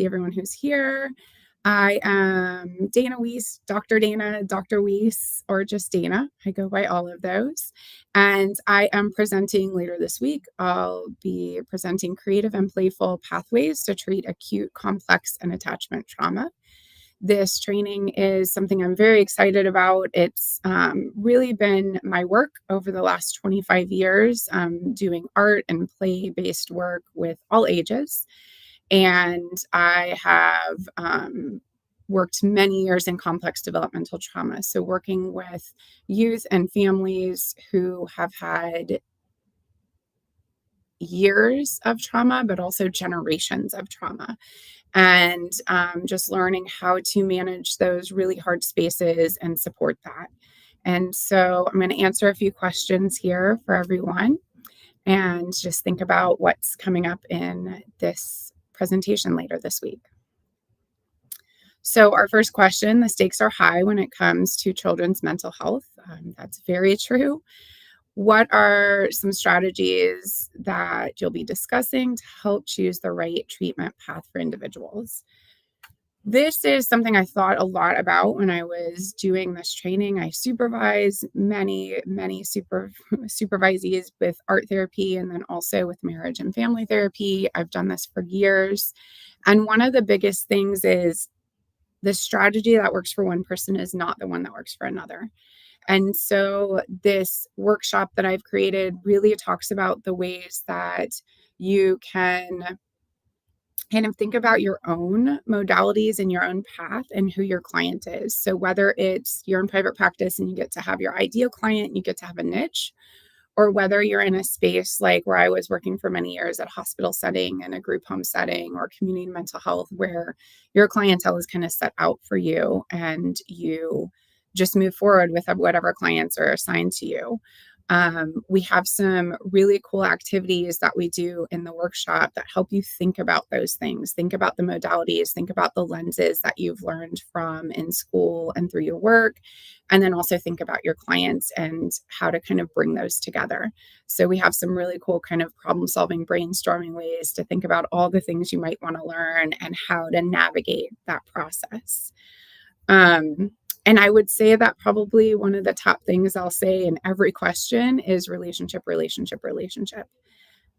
everyone who's here. I am Dana Wyss, Dr. Dana, Dr. Wyss, or just Dana. I go by all of those. And I am presenting later this week. I'll be presenting creative and playful pathways to treat acute, complex, and attachment trauma. This training is something I'm very excited about. It's really been my work over the last 25 years, doing art and play-based work with all ages. And I have worked many years in complex developmental trauma. So working with youth and families who have had years of trauma, but also generations of trauma. And just learning how to manage those really hard spaces and support that. And so I'm going to answer a few questions here for everyone and just think about what's coming up in this presentation later this week. So our first question, the stakes are high when it comes to children's mental health. That's very true. What are some strategies that you'll be discussing to help choose the right treatment path for individuals? This is something I thought a lot about when I was doing this training. I supervise many supervisees with art therapy and then also with marriage and family therapy. I've done this for years. And one of the biggest things is the strategy that works for one person is not the one that works for another. And so this workshop that I've created really talks about the ways that you can kind of think about your own modalities and your own path and who your client is. So whether it's you're in private practice and you get to have your ideal client, you get to have a niche, or whether you're in a space like where I was working for many years at a hospital setting and a group home setting or community mental health, where your clientele is kind of set out for you and you just move forward with whatever clients are assigned to you. We have some really cool activities that we do in the workshop that help you think about those things, think about the modalities, think about the lenses that you've learned from in school and through your work, and then also think about your clients and how to kind of bring those together. So we have some really cool kind of problem-solving, brainstorming ways to think about all the things you might want to learn and how to navigate that process. And I would say that probably one of the top things I'll say in every question is relationship.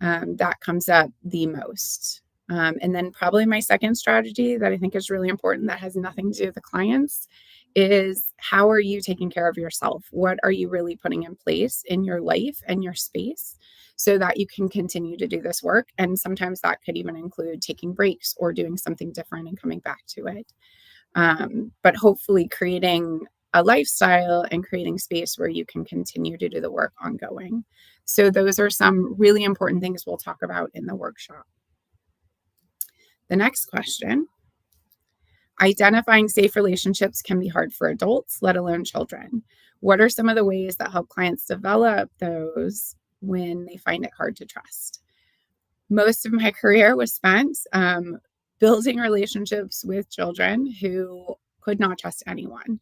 That comes up the most. And then probably my second strategy that I think is really important that has nothing to do with the clients is how are you taking care of yourself? What are you really putting in place in your life and your space so that you can continue to do this work? And sometimes that could even include taking breaks or doing something different and coming back to it. But hopefully creating a lifestyle and creating space where you can continue to do the work ongoing. So those are some really important things we'll talk about in the workshop. The next question, identifying safe relationships can be hard for adults, let alone children. What are some of the ways that help clients develop those when they find it hard to trust? Most of my career was spent building relationships with children who could not trust anyone.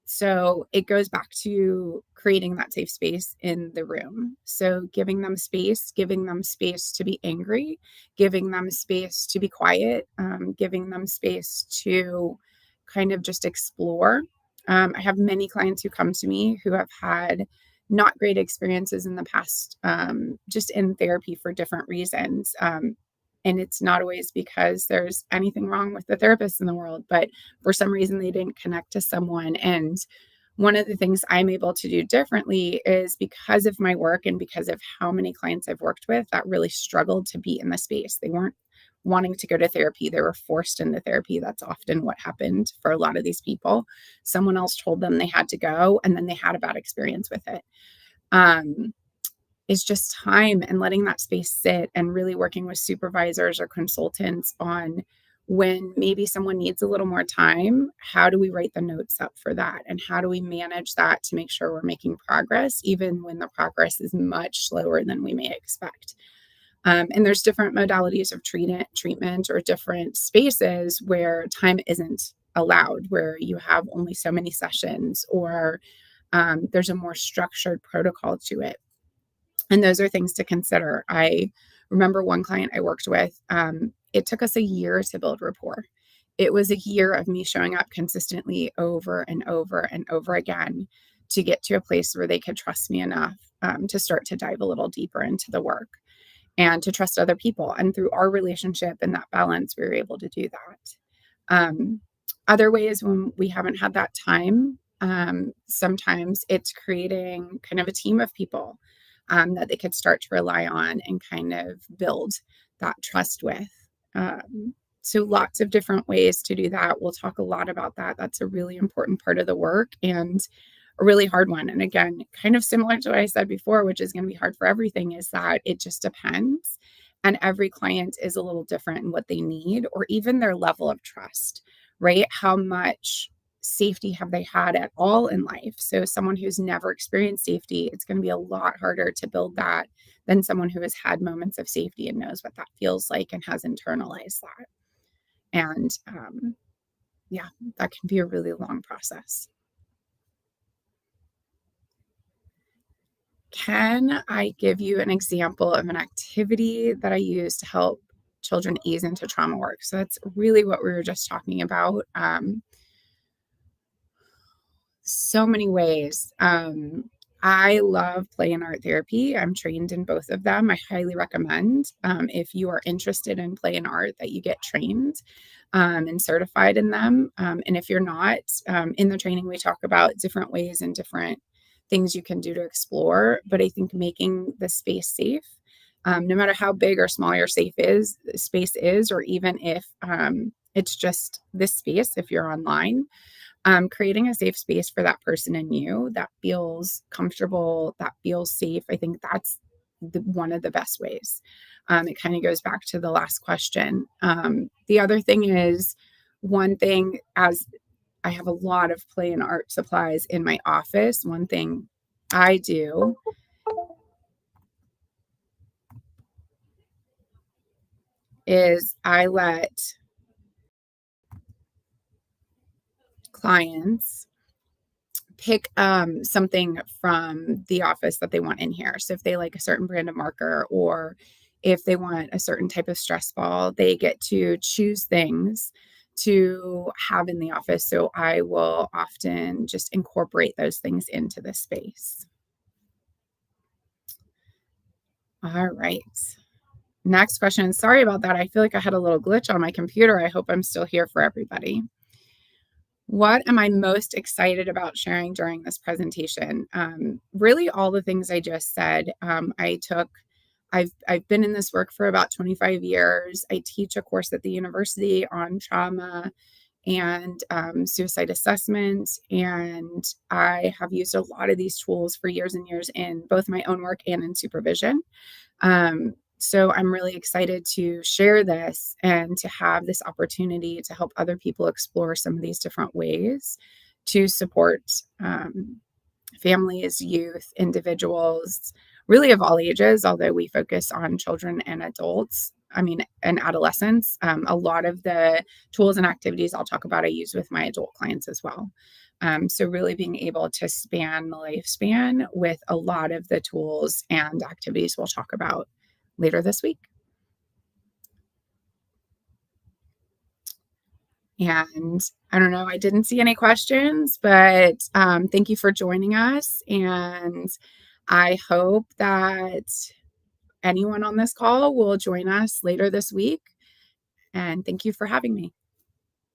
So it goes back to creating that safe space in the room. So giving them space to be angry, giving them space to be quiet, giving them space to kind of just explore. I have many clients who come to me who have had not great experiences in the past, just in therapy for different reasons. And it's not always because there's anything wrong with the therapists in the world, but for some reason they didn't connect to someone. And one of the things I'm able to do differently is because of my work and because of how many clients I've worked with that really struggled to be in the space. They weren't wanting to go to therapy. They were forced into therapy. That's often what happened for a lot of these people. Someone else told them they had to go, and then they had a bad experience with it. Is just time and letting that space sit and really working with supervisors or consultants on when maybe someone needs a little more time, how do we write the notes up for that? And how do we manage that to make sure we're making progress, even when the progress is much slower than we may expect? And there's different modalities of treatment or different spaces where time isn't allowed, where you have only so many sessions or there's a more structured protocol to it. And those are things to consider. I remember one client I worked with, it took us a year to build rapport. It was a year of me showing up consistently over and over and over again to get to a place where they could trust me enough to start to dive a little deeper into the work and to trust other people. And through our relationship and that balance, we were able to do that. Um, Other ways when we haven't had that time, sometimes it's creating kind of a team of people that they could start to rely on and kind of build that trust with. So, lots of different ways to do that. We'll talk a lot about that. That's a really important part of the work and a really hard one. And again, kind of similar to what I said before, which is going to be hard for everything, is that it just depends. And every client is a little different in what they need or even their level of trust, right? How much safety have they had at all in life? So, someone who's never experienced safety, it's going to be a lot harder to build that than someone who has had moments of safety and knows what that feels like and has internalized that. And yeah, that can be a really long process. Can I give you an example of an activity that I use to help children ease into trauma work? So that's really what we were just talking about. So many ways. I love play and art therapy. I'm trained in both of them. I highly recommend if you are interested in play and art that you get trained and certified in them. And if you're not, in the training, we talk about different ways and different things you can do to explore. But I think making the space safe, no matter how big or small your space is, or even if it's just this space, if you're online, creating a safe space for that person and you that feels comfortable, that feels safe. I think that's one of the best ways. It kind of goes back to the last question. The other thing is, one thing, as I have a lot of play and art supplies in my office, one thing I do is I let clients pick something from the office that they want in here. So if they like a certain brand of marker or if they want a certain type of stress ball, they get to choose things to have in the office. So I will often just incorporate those things into the space. All right. Next question. Sorry about that. I feel like I had a little glitch on my computer. I hope I'm still here for everybody. What am I most excited about sharing during this presentation? Really, all the things I just said. I've been in this work for about 25 years. I teach a course at the university on trauma and suicide assessment, and I have used a lot of these tools for years and years in both my own work and in supervision. So I'm really excited to share this and to have this opportunity to help other people explore some of these different ways to support families, youth, individuals, really of all ages, although we focus on children and adults. I mean, and adolescents. A lot of the tools and activities I'll talk about, I use with my adult clients as well. So, really being able to span the lifespan with a lot of the tools and activities we'll talk about later this week. And I don't know, I didn't see any questions, but thank you for joining us. And I hope that anyone on this call will join us later this week. And thank you for having me.